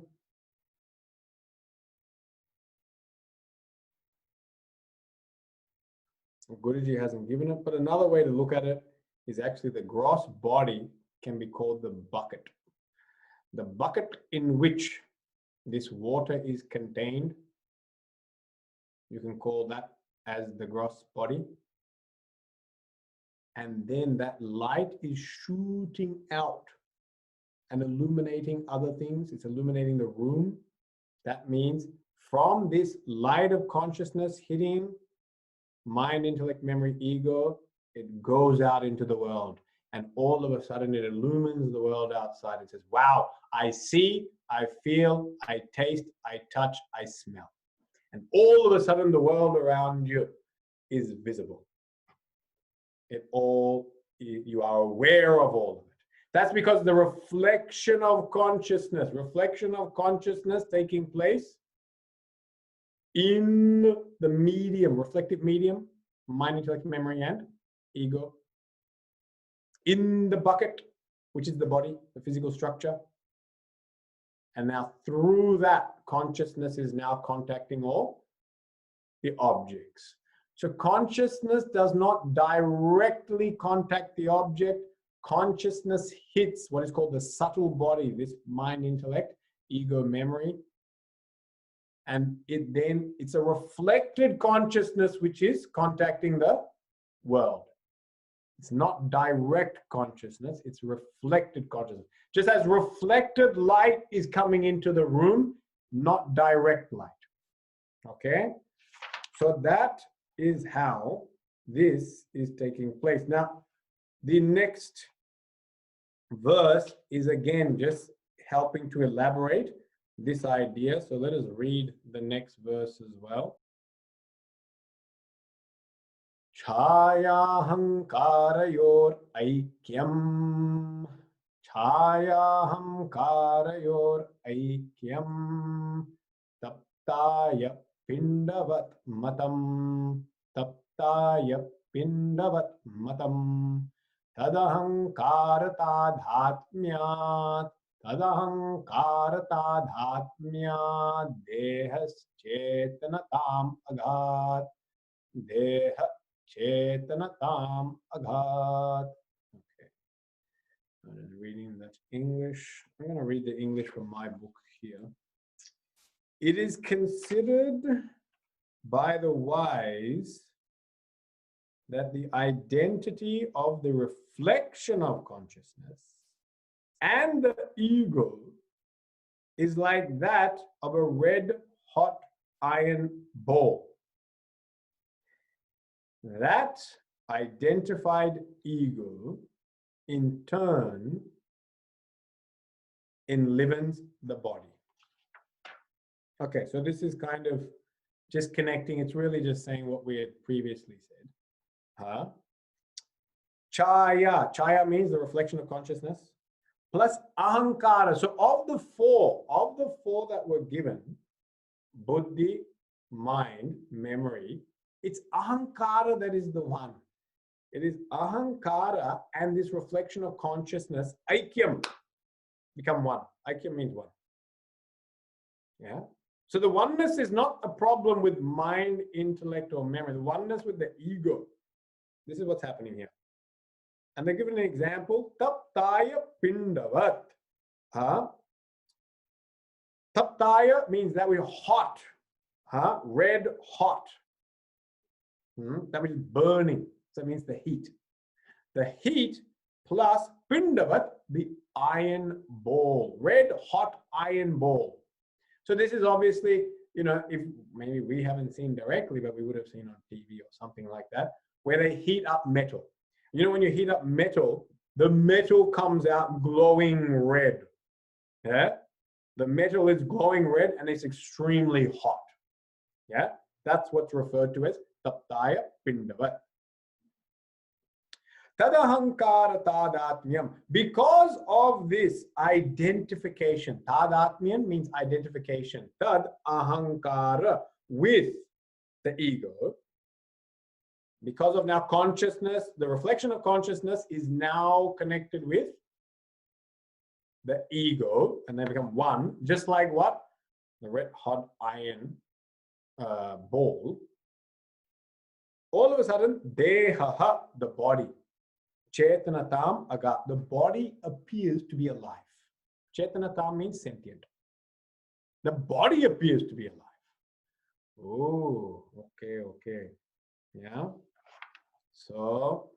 Speaker 1: Guruji hasn't given it, but another way to look at it is actually the gross body can be called the bucket. The bucket in which this water is contained, you can call that as the gross body. And then that light is shooting out and illuminating other things. It's illuminating the room. That means from this light of consciousness hitting mind, intellect, memory, ego, it goes out into the world. And all of a sudden it illumines the world outside. It says, wow, I see, I feel, I taste, I touch, I smell. And all of a sudden the world around you is visible. You are aware of all of it. That's because the reflection of consciousness taking place in the medium, reflective medium, mind, intellect, memory, and ego, in the bucket, which is the body, the physical structure. And now through that, consciousness is now contacting all the objects. So consciousness does not directly contact the object. Consciousness hits what is called the subtle body, this mind, intellect, ego, memory. And it's a reflected consciousness which is contacting the world. It's not direct consciousness, it's reflected consciousness. Just as reflected light is coming into the room, not direct light. Okay? So that is how this is taking place. Now, the next verse is again just helping to elaborate this idea. So let us read the next verse as well. Chhayahamkarayor aikyam. Chhayahamkarayor aikyam. Taptaya pindavat matam. Taptaya pindavat matam. Tadahankaratadhatmyat. Tadahankaratadhatmyat. Dehaschetanatam aghat. Deha Chetanatam Aghat. Okay. I'm just reading that English. I'm going to read the English from my book here. It is considered by the wise that the identity of the reflection of consciousness and the ego is like that of a red hot iron ball. That identified ego, in turn, enlivens the body. Okay, so this is kind of just connecting. It's really just saying what we had previously said. Chaya. Chaya means the reflection of consciousness. Plus ahankara. So of the four that were given, buddhi, mind, memory, it's ahankara that is the one. It is ahankara and this reflection of consciousness, aikyam, become one. Aikyam means one. Yeah. So the oneness is not a problem with mind, intellect, or memory. The oneness with the ego. This is what's happening here. And they're given an example. Taptaya pindavat. Taptaya means that we're hot. Red hot. That means burning. So it means the heat. The heat plus pindavat, the iron ball. Red hot iron ball. So this is obviously, if maybe we haven't seen directly, but we would have seen on TV or something like that, where they heat up metal. When you heat up metal, the metal comes out glowing red. Yeah? The metal is glowing red and it's extremely hot. Yeah? That's what's referred to as taptaya pindavat. Tadahankara tadatmyam. Because of this identification, tadatmyam means identification. Tad ahankara, with the ego. Because of now consciousness, the reflection of consciousness is now connected with the ego, and they become one, just like what? The red hot iron ball. All of a sudden, dehaha, the body. Chetanatam aga, the body appears to be alive. Chetanatam means sentient. The body appears to be alive. Oh, okay. Yeah. So,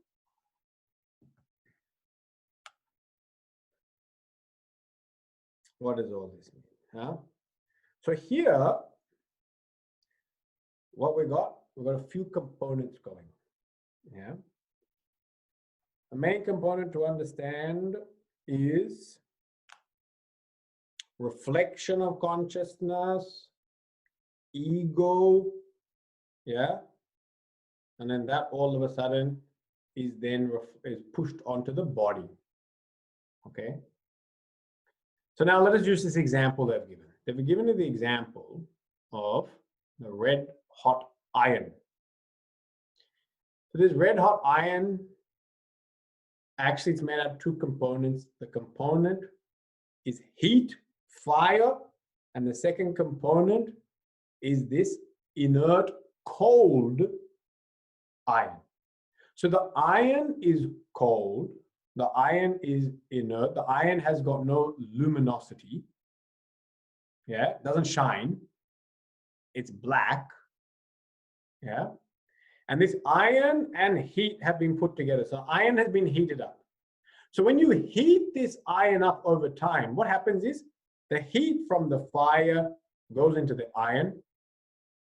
Speaker 1: what does all this mean? So here, what we've got a few components going. Yeah. The main component to understand is reflection of consciousness, ego, yeah, and then that all of a sudden is then pushed onto the body. Okay. So now let us use this example they've given. They've given you the example of the red hot iron. So this red hot iron, actually it's made out of two components. The component is heat, fire, and the second component is this inert, cold iron. So the iron is cold, the iron is inert, the iron has got no luminosity. Yeah, it doesn't shine. It's black. Yeah. And this iron and heat have been put together. So iron has been heated up. So when you heat this iron up over time, what happens is the heat from the fire goes into the iron.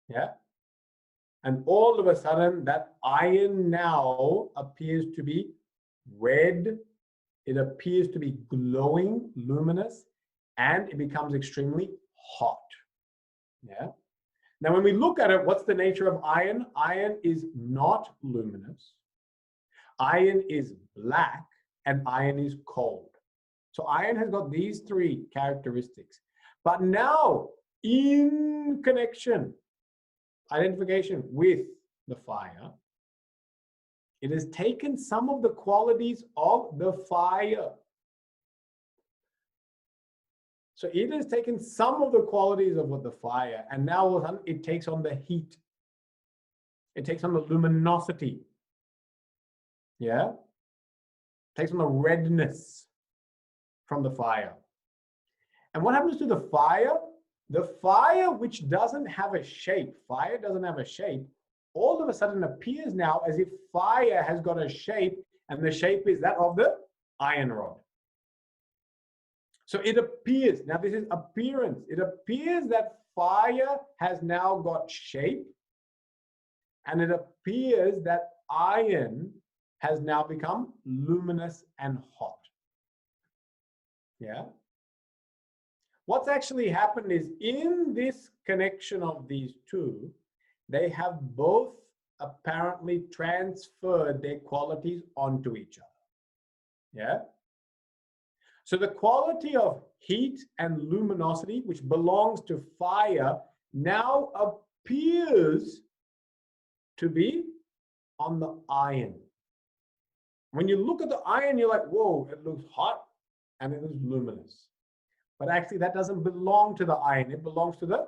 Speaker 1: Yeah. And all of a sudden that iron now appears to be red. It appears to be glowing, luminous, and it becomes extremely hot. Yeah. Now, when we look at it, what's the nature of iron? Iron is not luminous. Iron is black, and iron is cold. So iron has got these three characteristics. But now, in connection, identification with the fire, it has taken some of the qualities of the fire. So it has taken some of the qualities of the fire, and now it takes on the heat. It takes on the luminosity. Yeah? It takes on the redness from the fire. And what happens to the fire? The fire, which doesn't have a shape, fire doesn't have a shape, all of a sudden appears now as if fire has got a shape, and the shape is that of the iron rod. So it appears, now this is appearance, it appears that fire has now got shape, and it appears that iron has now become luminous and hot. Yeah? What's actually happened is in this connection of these two, they have both apparently transferred their qualities onto each other. Yeah? So the quality of heat and luminosity, which belongs to fire, now appears to be on the iron. When you look at the iron, you're like, whoa, it looks hot and it looks luminous. But actually, that doesn't belong to the iron. It belongs to the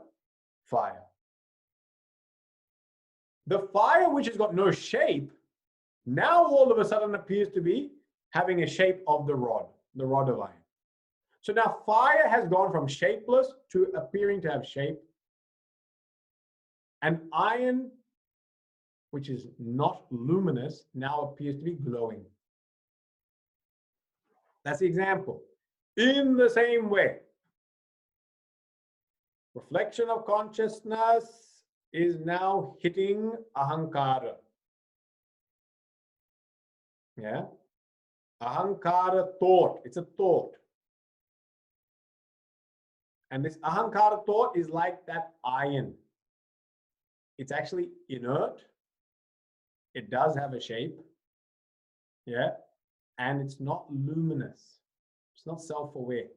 Speaker 1: fire. The fire, which has got no shape, now all of a sudden appears to be having a shape of the rod of iron. So now fire has gone from shapeless to appearing to have shape. And iron, which is not luminous, now appears to be glowing. That's the example. In the same way, reflection of consciousness is now hitting ahankara. Yeah? Ahankara thought. It's a thought. And this ahankara thought is like that iron. It's actually inert. It does have a shape. Yeah? And it's not luminous. It's not self-aware.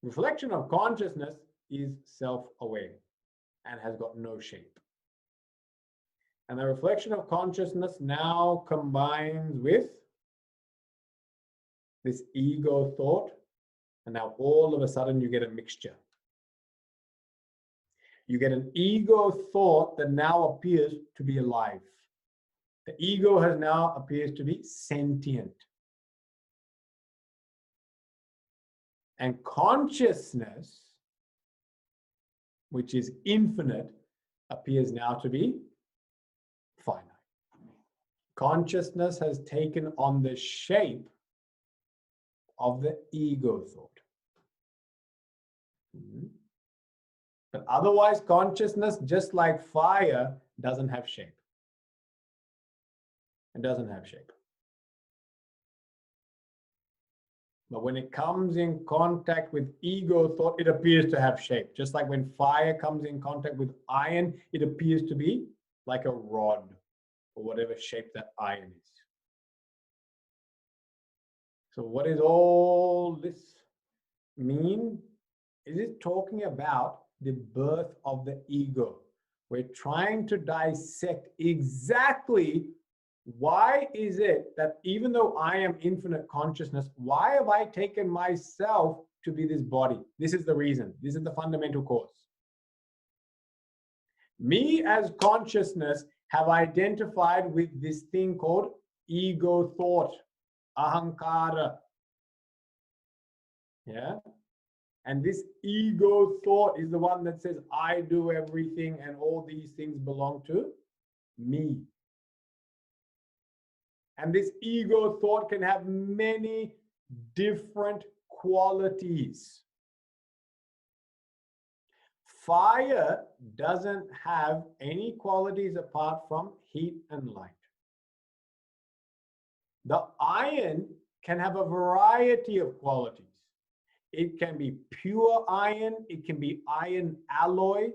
Speaker 1: Reflection of consciousness is self-aware and has got no shape. And the reflection of consciousness now combines with this ego thought. And now all of a sudden you get a mixture. You get an ego thought that now appears to be alive. The ego has now appears to be sentient. And consciousness, which is infinite, appears now to be finite. Consciousness has taken on the shape of the ego thought. But otherwise, consciousness, just like fire, doesn't have shape. It doesn't have shape. But when it comes in contact with ego thought, it appears to have shape. Just like when fire comes in contact with iron, it appears to be like a rod or whatever shape that iron is. So what does all this mean? Is it talking about the birth of the ego? We're trying to dissect exactly why is it that even though I am infinite consciousness, why have I taken myself to be this body? This is the reason. This is the fundamental cause. Me as consciousness have identified with this thing called ego thought, ahankara. Yeah? And this ego thought is the one that says, I do everything and all these things belong to me. And this ego thought can have many different qualities. Fire doesn't have any qualities apart from heat and light. The iron can have a variety of qualities. It can be pure iron, it can be iron alloy,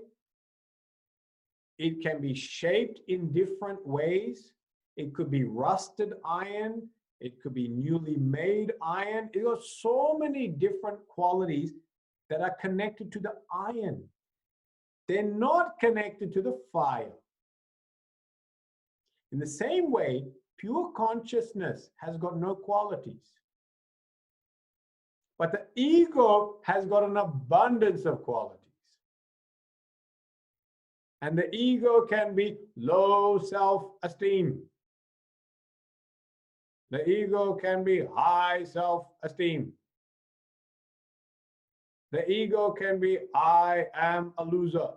Speaker 1: it can be shaped in different ways. It could be rusted iron. It could be newly made iron. It has so many different qualities that are connected to the iron. They're not connected to the fire. In the same way, pure consciousness has got no qualities. But the ego has got an abundance of qualities. And the ego can be low self-esteem. The ego can be high self-esteem. The ego can be, I am a loser.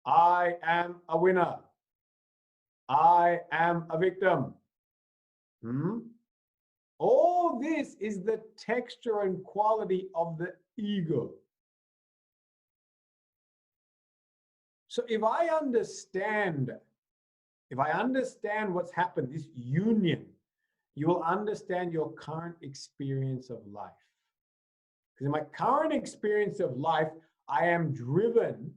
Speaker 1: I am a winner. I am a victim. All this is the texture and quality of the ego. So if I understand what's happened, this union, you will understand your current experience of life. Because in my current experience of life, I am driven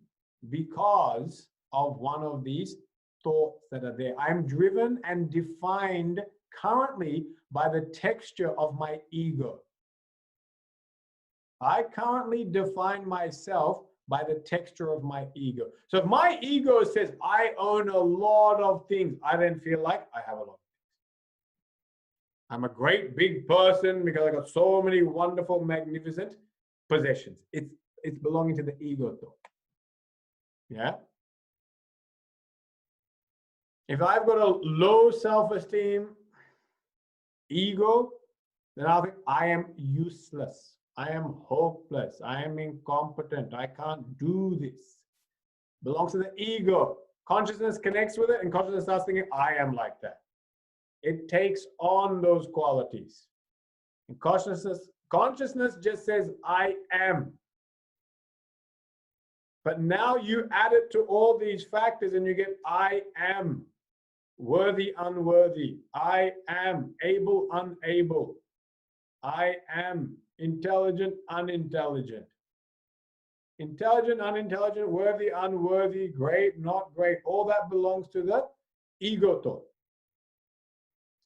Speaker 1: because of one of these thoughts that are there. I'm driven and defined currently by the texture of my ego. I currently define myself by the texture of my ego. So if my ego says I own a lot of things, I then feel like I have a lot of things. I'm a great big person because I got so many wonderful, magnificent possessions. It's belonging to the ego thought. Yeah. If I've got a low self-esteem ego, then I'll think I am useless. I am hopeless. I am incompetent. I can't do this. Belongs to the ego. Consciousness connects with it, and consciousness starts thinking, I am like that. It takes on those qualities. And consciousness just says, I am. But now you add it to all these factors and you get, I am. Worthy, unworthy. I am. Able, unable. I am. Intelligent, unintelligent. Intelligent, unintelligent, worthy, unworthy, great, not great. All that belongs to the ego thought.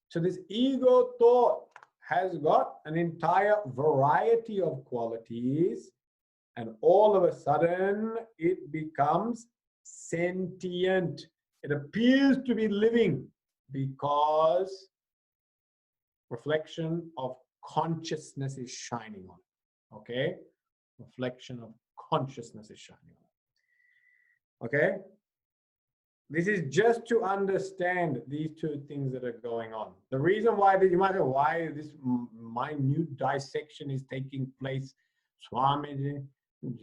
Speaker 1: So this ego thought has got an entire variety of qualities, and all of a sudden it becomes sentient. It appears to be living because reflection of consciousness is shining on it. Okay? Reflection of consciousness is shining on it. Okay? This is just to understand these two things that are going on. The reason why you might know why this minute dissection is taking place, Swamiji,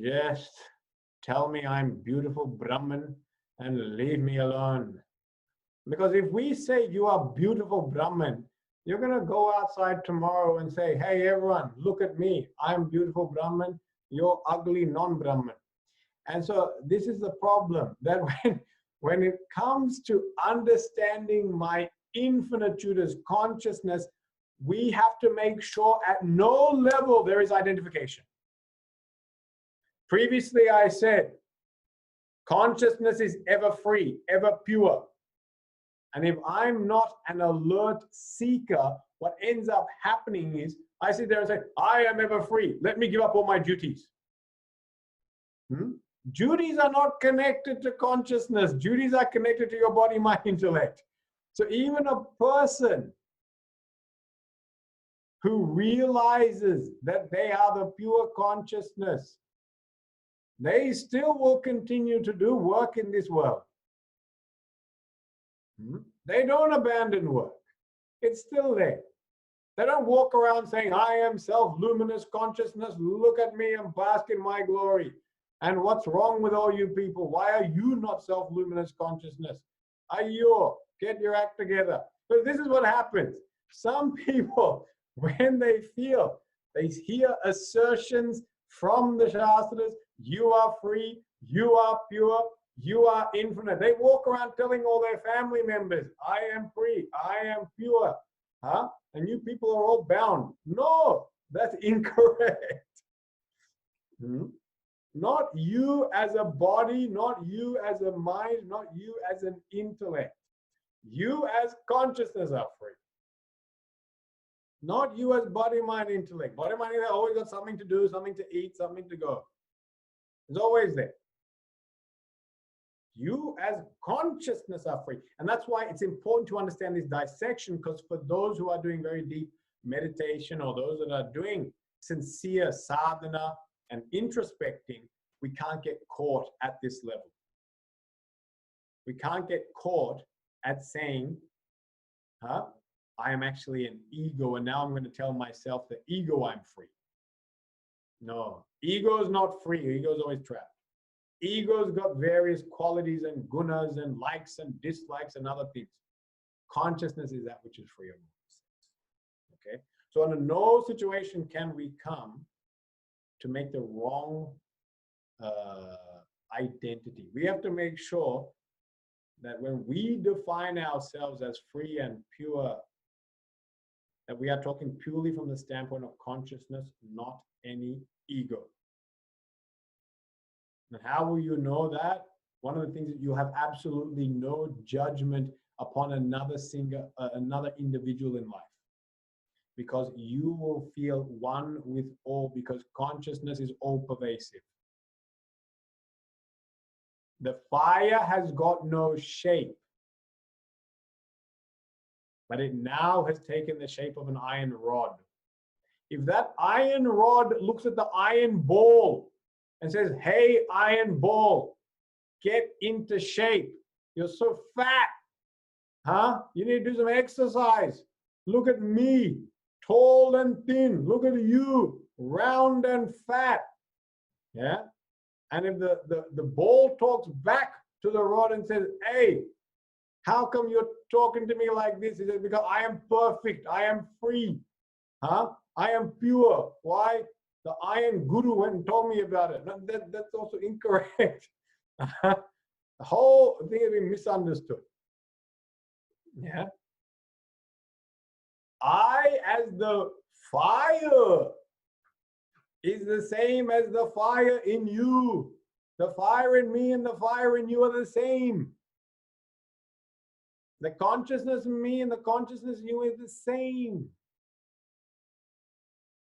Speaker 1: just tell me I'm beautiful Brahman and leave me alone. Because if we say you are beautiful Brahman, you're going to go outside tomorrow and say, hey, everyone, look at me. I'm beautiful Brahman. You're ugly non-Brahman. And so this is the problem, that when it comes to understanding my infinitude as consciousness, we have to make sure at no level there is identification. Previously, I said, consciousness is ever free, ever pure. And if I'm not an alert seeker, what ends up happening is I sit there and say, I am ever free. Let me give up all my duties. Duties are not connected to consciousness. Duties are connected to your body, mind, intellect. So even a person who realizes that they are the pure consciousness, they still will continue to do work in this world. They don't abandon work. It's still there. They don't walk around saying, I am self-luminous consciousness. Look at me and bask in my glory. And what's wrong with all you people? Why are you not self-luminous consciousness? Ayyo, get your act together. But this is what happens. Some people, when they hear assertions from the Shastras, you are free, you are pure, you are infinite. They walk around telling all their family members, I am free, I am pure. And you people are all bound. No, that's incorrect. Not you as a body, not you as a mind, not you as an intellect. You as consciousness are free. Not you as body, mind, intellect. Body, mind, intellect always got something to do, something to eat, something to go. It's always there. You as consciousness are free. And that's why it's important to understand this dissection, because for those who are doing very deep meditation or those that are doing sincere sadhana and introspecting, we can't get caught at this level. We can't get caught at saying, I am actually an ego, and now I'm going to tell myself the ego I'm free. No, ego is not free. Ego is always trapped. Ego's got various qualities and gunas and likes and dislikes and other things. Consciousness is that which is free of all. Okay? So under no situation can we come to make the wrong identity. We have to make sure that when we define ourselves as free and pure, that we are talking purely from the standpoint of consciousness, not any ego. And how will you know that? One of the things that you have absolutely no judgment upon another individual in life, because you will feel one with all, because consciousness is all pervasive. The fire has got no shape, but it now has taken the shape of an iron rod. If that iron rod looks at the iron ball and says, hey, iron ball, get into shape. You're so fat. Huh? You need to do some exercise. Look at me, tall and thin. Look at you, round and fat. Yeah. And if the ball talks back to the rod and says, hey, how come you're talking to me like this? He says, because I am perfect. I am free. Huh? I am pure. Why? The iron guru went and told me about it. No, that's also incorrect. The whole thing has been misunderstood. Yeah. I, as the fire, is the same as the fire in you. The fire in me and the fire in you are the same. The consciousness in me and the consciousness in you is the same.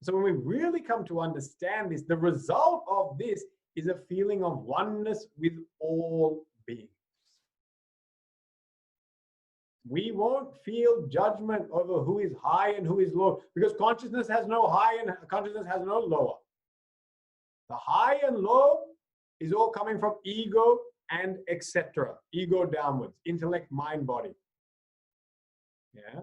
Speaker 1: So when we really come to understand this, the result of this is a feeling of oneness with all beings. We won't feel judgment over who is high and who is low, because consciousness has no high and consciousness has no lower. The high and low is all coming from ego and etc. Ego downwards, intellect, mind, body. Yeah.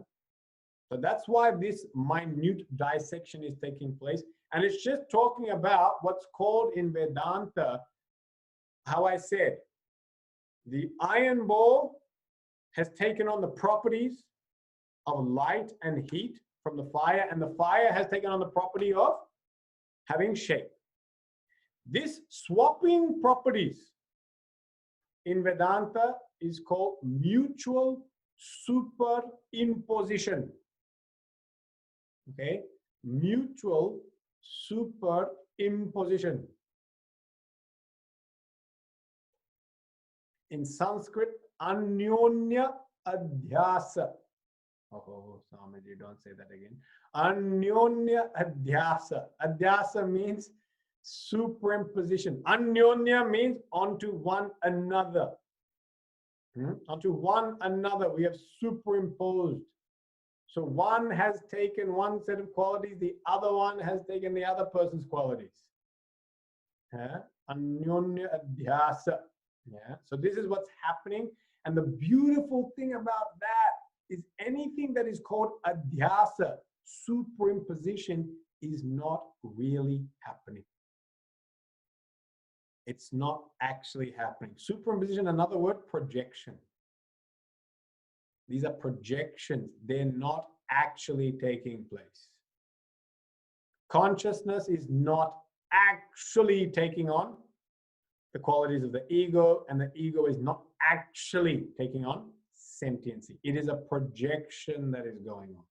Speaker 1: So that's why this minute dissection is taking place. And it's just talking about what's called in Vedanta, how I said, the iron ball has taken on the properties of light and heat from the fire, and the fire has taken on the property of having shape. This swapping properties in Vedanta is called mutual superimposition. Okay, mutual superimposition. In Sanskrit, Anyonya Adhyasa. Oh, Swamiji, don't say that again. Anyonya Adhyasa. Adhyasa means superimposition. Anyonya means onto one another. Onto one another, we have superimposed. So one has taken one set of qualities, the other one has taken the other person's qualities. Anyonya Adhyasa. Yeah. So this is what's happening. And the beautiful thing about that is anything that is called adhyasa, superimposition, is not really happening. It's not actually happening. Superimposition, another word, projection. These are projections. They're not actually taking place. Consciousness is not actually taking on the qualities of the ego, and the ego is not actually taking on sentiency. It is a projection that is going on.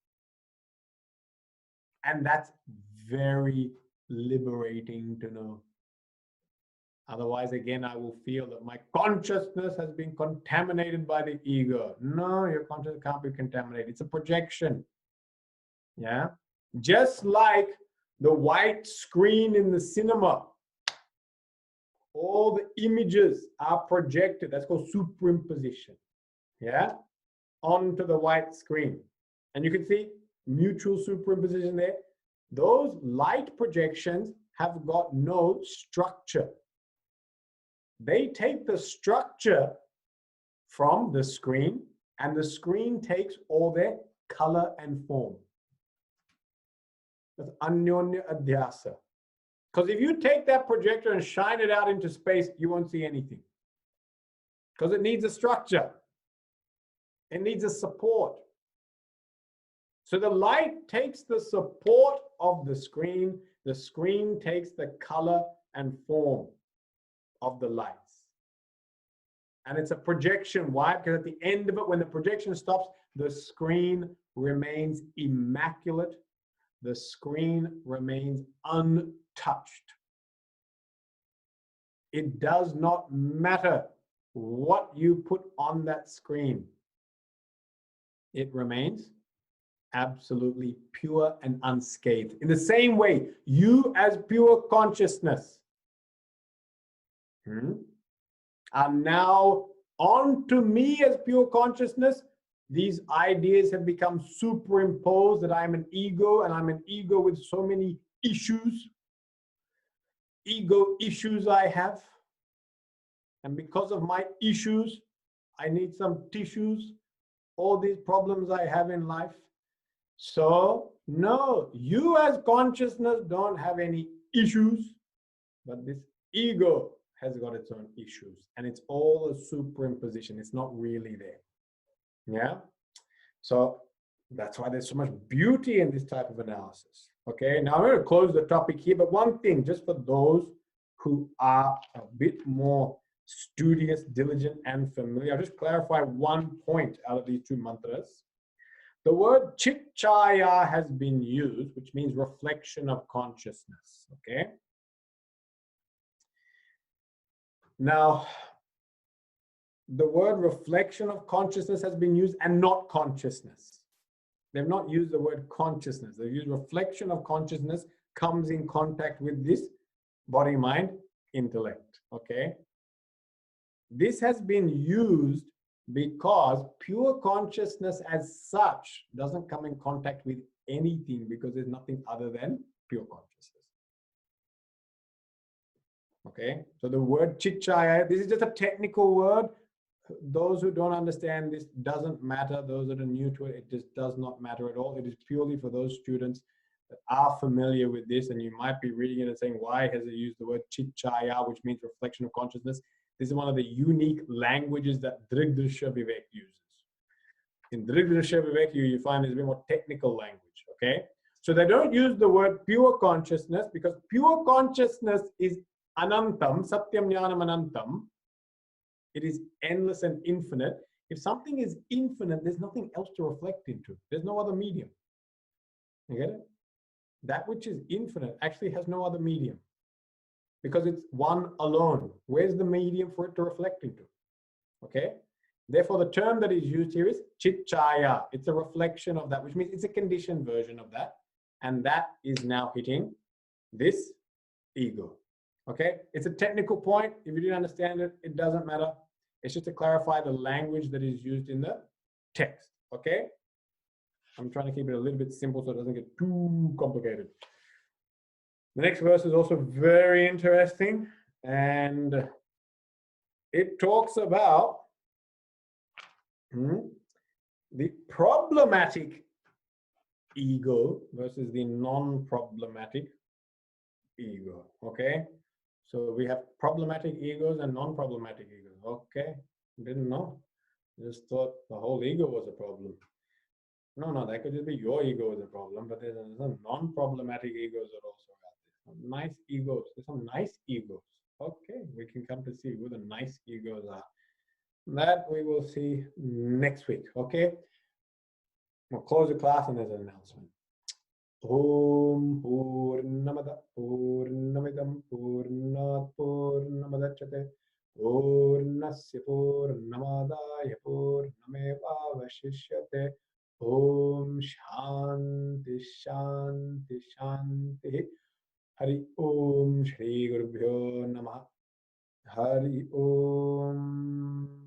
Speaker 1: And that's very liberating to know. Otherwise, again, I will feel that my consciousness has been contaminated by the ego. No, your consciousness can't be contaminated. It's a projection. Yeah. Just like the white screen in the cinema, all the images are projected. That's called superimposition. Yeah. Onto the white screen. And you can see mutual superimposition there. Those light projections have got no structure. They take the structure from the screen, and the screen takes all their color and form. That's Anyonya Adhyasa. Because if you take that projector and shine it out into space, you won't see anything. Because it needs a structure. It needs a support. So the light takes the support of the screen takes the color and form of the lights. And it's a projection. Why? Because at the end of it, when the projection stops, the screen remains immaculate. The screen remains untouched. It does not matter what you put on that screen. It remains absolutely pure and unscathed. In the same way, you as pure consciousness are now onto me as pure consciousness. These ideas have become superimposed that I'm an ego, and I'm an ego with so many issues, ego issues I have. And because of my issues, I need some tissues, all these problems I have in life. So, no, you as consciousness don't have any issues, but this ego has got its own issues, and it's all a superimposition. It's not really there. Yeah. So that's why there's so much beauty in this type of analysis. Okay. Now I'm going to close the topic here, but one thing, just for those who are a bit more studious, diligent, and familiar, I'll just clarify one point out of these two mantras. The word chit-chaya has been used, which means reflection of consciousness. Okay. Now, the word reflection of consciousness has been used, and not consciousness. They've not used the word consciousness. They've used reflection of consciousness comes in contact with this body, mind, intellect. Okay. This has been used because pure consciousness as such doesn't come in contact with anything, because there's nothing other than pure consciousness. Okay. So the word chit-chaya, this is just a technical word. Those who don't understand this, doesn't matter. Those that are new to it, it just does not matter at all. It is purely for those students that are familiar with this, and you might be reading it and saying, why has it used the word chit-chaya, which means reflection of consciousness? This is one of the unique languages that Drig-Drishya Viveka uses. In Drig-Drishya Viveka, you find there's a bit more technical language, okay? So they don't use the word pure consciousness, because pure consciousness is anantam, satyam jnanam anantam. It is endless and infinite. If something is infinite, there's nothing else to reflect into. There's no other medium. You get it? That which is infinite actually has no other medium, because it's one alone. Where's the medium for it to reflect into? Okay? Therefore, the term that is used here is chit-chaya. It's a reflection of that, which means it's a conditioned version of that. And that is now hitting this ego. Okay? It's a technical point. If you didn't understand it, it doesn't matter. It's just to clarify the language that is used in the text. Okay? I'm trying to keep it a little bit simple so it doesn't get too complicated. The next verse is also very interesting, and it talks about the problematic ego versus the non-problematic ego. Okay? So we have problematic egos and non-problematic egos. Okay, didn't know. Just thought the whole ego was a problem. No, that could just be your ego is a problem, but there's some non-problematic egos that are also out there. Some nice egos. There's some nice egos. Okay, we can come to see who the nice egos are. That we will see next week. Okay, we'll close the class and there's an announcement. Om Purnamada Purnamidam Purnat Purnamadachyate Purnasya Purnamadaya Purnameva Vashishyate. Om Shanti Shanti Shanti. Hari Om Shri Gurubhyo Namaha. Hari Om.